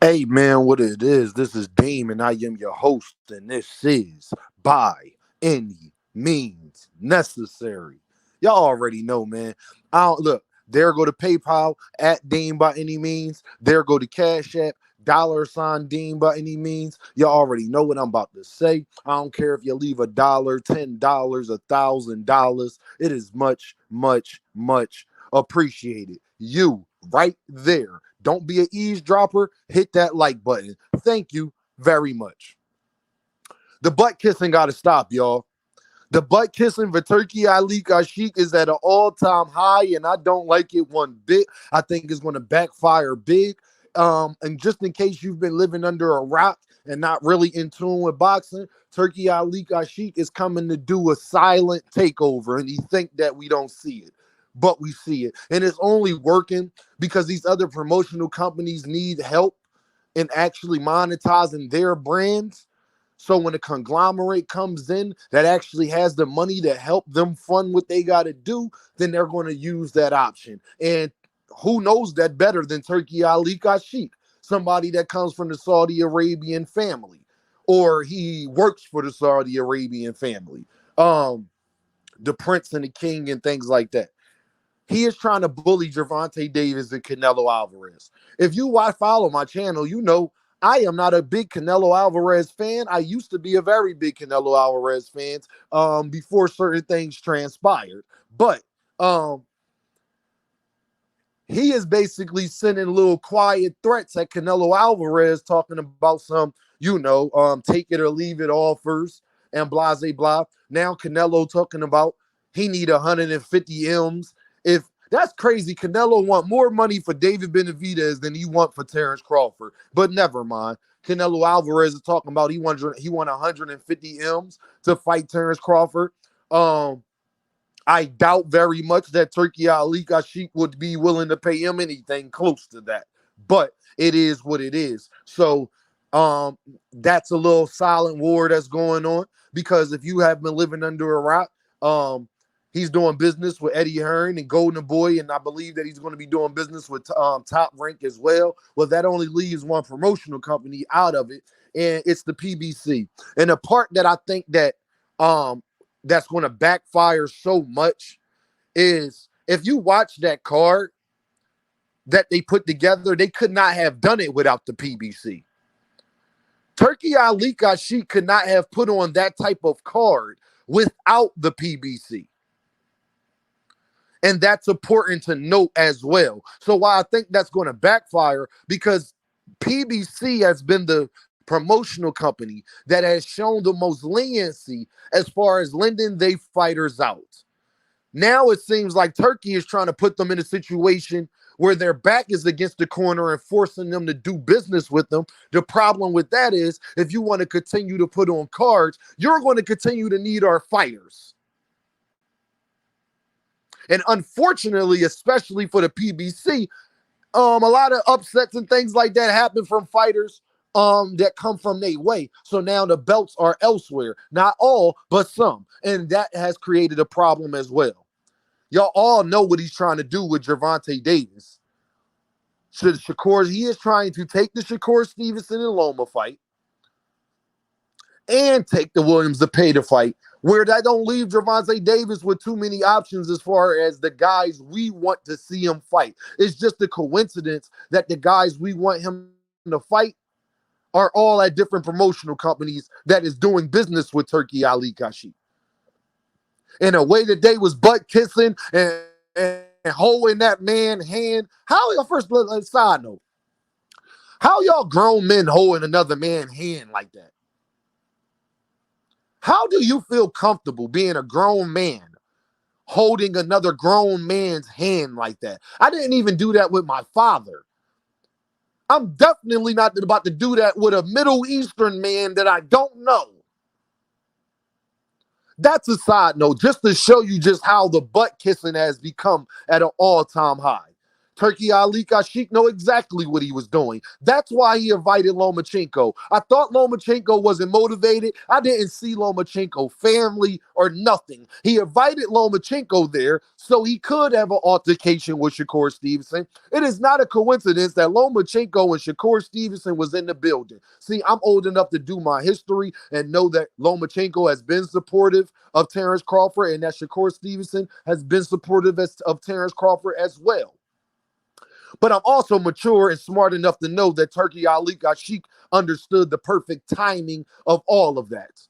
Hey man, what it is? This is Deem, and I am your host, and this is By Any Means Necessary. Y'all already know, man. I don't look. There go to PayPal at Deem by any means. There go to Cash App $ Deem by any means. Y'all already know what I'm about to say. I don't care if you leave $1, $10, $1,000. It is much, much, much appreciated. You right there. Don't be an eavesdropper. Hit that like button. Thank you very much. The butt kissing got to stop, y'all. The butt kissing for Turki Alalshikh is at an all-time high, and I don't like it one bit. I think it's going to backfire big. And just in case you've been living under a rock and not really in tune with boxing, Turki Alalshikh is coming to do a silent takeover, and he think that we don't see it. But we see it. And it's only working because these other promotional companies need help in actually monetizing their brands. So when a conglomerate comes in that actually has the money to help them fund what they got to do, then they're going to use that option. And who knows that better than Turki Alalshikh, somebody that comes from the Saudi Arabian family, or he works for the Saudi Arabian family, the prince and the king and things like that. He is trying to bully Gervonta Davis and Canelo Alvarez. If you follow my channel, you know I am not a big Canelo Alvarez fan. I used to be a very big Canelo Alvarez fan before certain things transpired. But he is basically sending little quiet threats at Canelo Alvarez, talking about some, take it or leave it offers and blah, blah, blah. Now Canelo talking about he need 150 M's. If that's crazy, Canelo want more money for David Benavidez than he want for Terence Crawford. But never mind. Canelo Alvarez is talking about he want 150 M's to fight Terence Crawford. I doubt very much that Turki Alalshikh would be willing to pay him anything close to that. But it is what it is. So that's a little silent war that's going on, because if you have been living under a rock, he's doing business with Eddie Hearn and Golden Boy, and I believe that he's going to be doing business with Top Rank as well. Well, that only leaves one promotional company out of it, and it's the PBC. And the part that I think that that's going to backfire so much is, if you watch that card that they put together, they could not have done it without the PBC. Turki Alalshikh could not have put on that type of card without the PBC. And that's important to note as well. So why I think that's going to backfire, because PBC has been the promotional company that has shown the most leniency as far as lending they fighters out. Now it seems like Turki is trying to put them in a situation where their back is against the corner and forcing them to do business with them. The problem with that is, if you want to continue to put on cards, you're going to continue to need our fighters. And unfortunately, especially for the PBC, a lot of upsets and things like that happen from fighters that come from their way. So now the belts are elsewhere. Not all, but some. And that has created a problem as well. Y'all all know what he's trying to do with Gervonta Davis. So he is trying to take the Shakur Stevenson and Loma fight and take the Williams Zepeda fight, where that don't leave Gervonta Davis with too many options as far as the guys we want to see him fight. It's just a coincidence that the guys we want him to fight are all at different promotional companies that is doing business with Turki Alalshikh. In a way that they was butt kissing and holding that man's hand. How y'all, first side note, how y'all grown men holding another man's hand like that? How do you feel comfortable being a grown man holding another grown man's hand like that? I didn't even do that with my father. I'm definitely not about to do that with a Middle Eastern man that I don't know. That's a side note, just to show you just how the butt kissing has become at an all-time high. Turki Alalshikh know exactly what he was doing. That's why he invited Lomachenko. I thought Lomachenko wasn't motivated. I didn't see Lomachenko family or nothing. He invited Lomachenko there so he could have an altercation with Shakur Stevenson. It is not a coincidence that Lomachenko and Shakur Stevenson was in the building. See, I'm old enough to do my history and know that Lomachenko has been supportive of Terence Crawford and that Shakur Stevenson has been supportive of Terence Crawford as well. But I'm also mature and smart enough to know that Turki Alalshikh understood the perfect timing of all of that.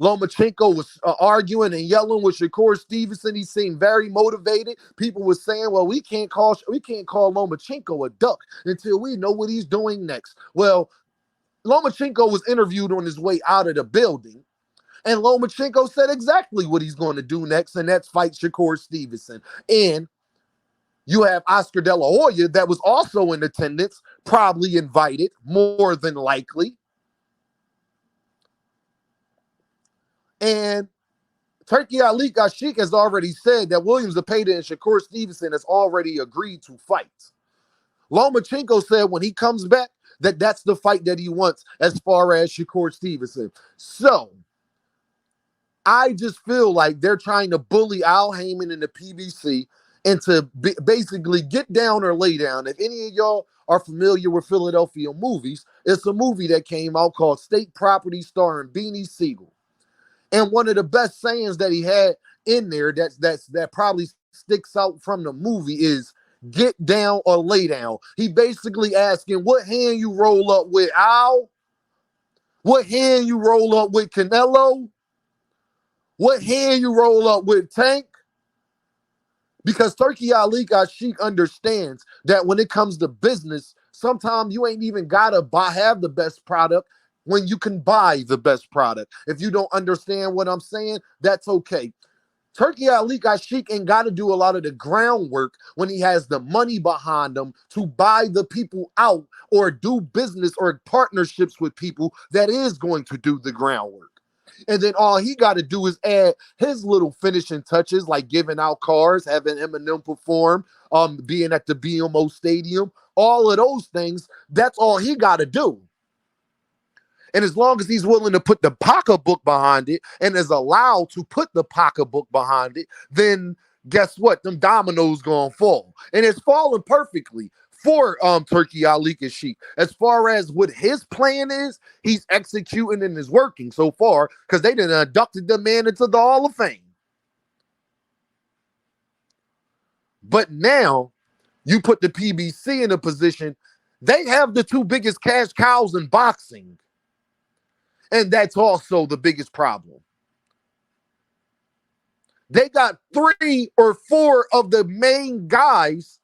Lomachenko was arguing and yelling with Shakur Stevenson. He seemed very motivated. People were saying, well, we can't call Lomachenko a duck until we know what he's doing next. Well, Lomachenko was interviewed on his way out of the building, and Lomachenko said exactly what he's going to do next, and that's fight Shakur Stevenson. And you have Oscar De La Hoya that was also in attendance, probably invited, more than likely. And Turki Alalshikh has already said that Williams Zepeda and Shakur Stevenson has already agreed to fight. Lomachenko said when he comes back that that's the fight that he wants as far as Shakur Stevenson. So I just feel like they're trying to bully Al Heyman and the PBC and to basically get down or lay down. If any of y'all are familiar with Philadelphia movies, it's a movie that came out called State Property starring Beanie Siegel. And one of the best sayings that he had in there that probably sticks out from the movie is get down or lay down. He basically asking what hand you roll up with, Al? What hand you roll up with, Canelo? What hand you roll up with, Tank? Because Turki Alalshikh understands that when it comes to business, sometimes you ain't even got to have the best product when you can buy the best product. If you don't understand what I'm saying, that's okay. Turki Alalshikh ain't got to do a lot of the groundwork when he has the money behind him to buy the people out or do business or partnerships with people that is going to do the groundwork. And then all he got to do is add his little finishing touches, like giving out cars, having Eminem perform, being at the BMO Stadium, all of those things. That's all he got to do. And as long as he's willing to put the pocketbook behind it and is allowed to put the pocketbook behind it, then guess what? Them dominoes gonna fall. And it's falling perfectly for Turki Alalshikh. As far as what his plan is, he's executing and is working so far because they done inducted the man into the Hall of Fame. But now you put the PBC in a position, they have the two biggest cash cows in boxing. And that's also the biggest problem. They got 3 or 4 of the main guys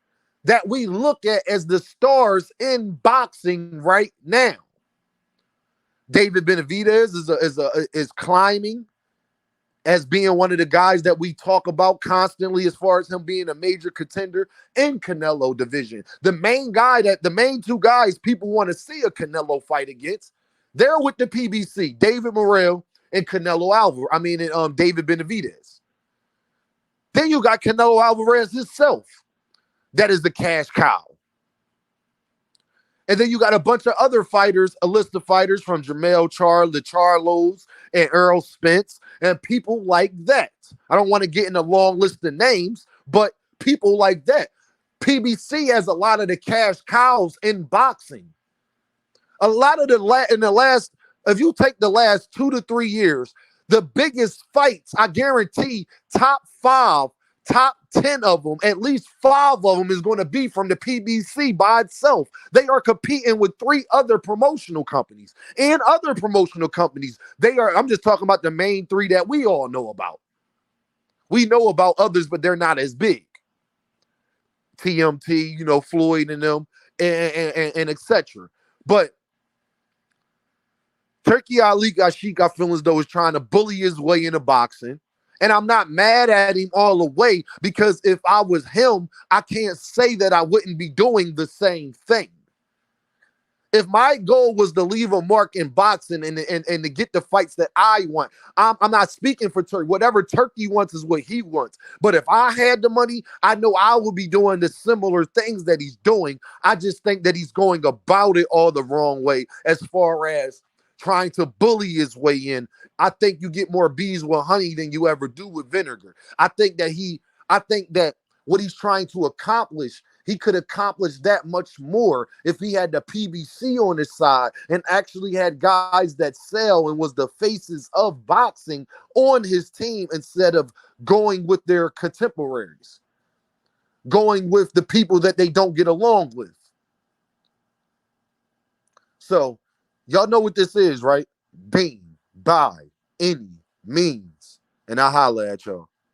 that we look at as the stars in boxing right now. David Benavidez is climbing as being one of the guys that we talk about constantly as far as him being a major contender in Canelo division. The main two guys people want to see a Canelo fight against, they're with the PBC, David Morrell and Canelo Alvarez. David Benavidez. Then you got Canelo Alvarez himself. That is the cash cow. And then you got a bunch of other fighters, a list of fighters from Jermell Charlo, the Charlos, and Errol Spence, and people like that. I don't want to get in a long list of names, but people like that. PBC has a lot of the cash cows in boxing. A lot of if you take the last 2 to 3 years, the biggest fights, I guarantee top 5, top 10 of them, at least 5 of them is going to be from the PBC by itself. They are competing with 3 other promotional companies and other promotional companies. I'm just talking about the main 3 that we all know about. We know about others, but they're not as big. TMT, Floyd and them, and etc. But Turki Alalshikh, I feel as though, is trying to bully his way into boxing. And I'm not mad at him all the way, because if I was him, I can't say that I wouldn't be doing the same thing. If my goal was to leave a mark in boxing and to get the fights that I want, I'm not speaking for Turkey. Whatever Turkey wants is what he wants. But if I had the money, I know I would be doing the similar things that he's doing. I just think that he's going about it all the wrong way as far as trying to bully his way in. I think you get more bees with honey than you ever do with vinegar. I think that what he's trying to accomplish, he could accomplish that much more if he had the PBC on his side and actually had guys that sell and was the faces of boxing on his team instead of going with their contemporaries, going with the people that they don't get along with. So, y'all know what this is, right? Beam, by any means. And I holla at y'all.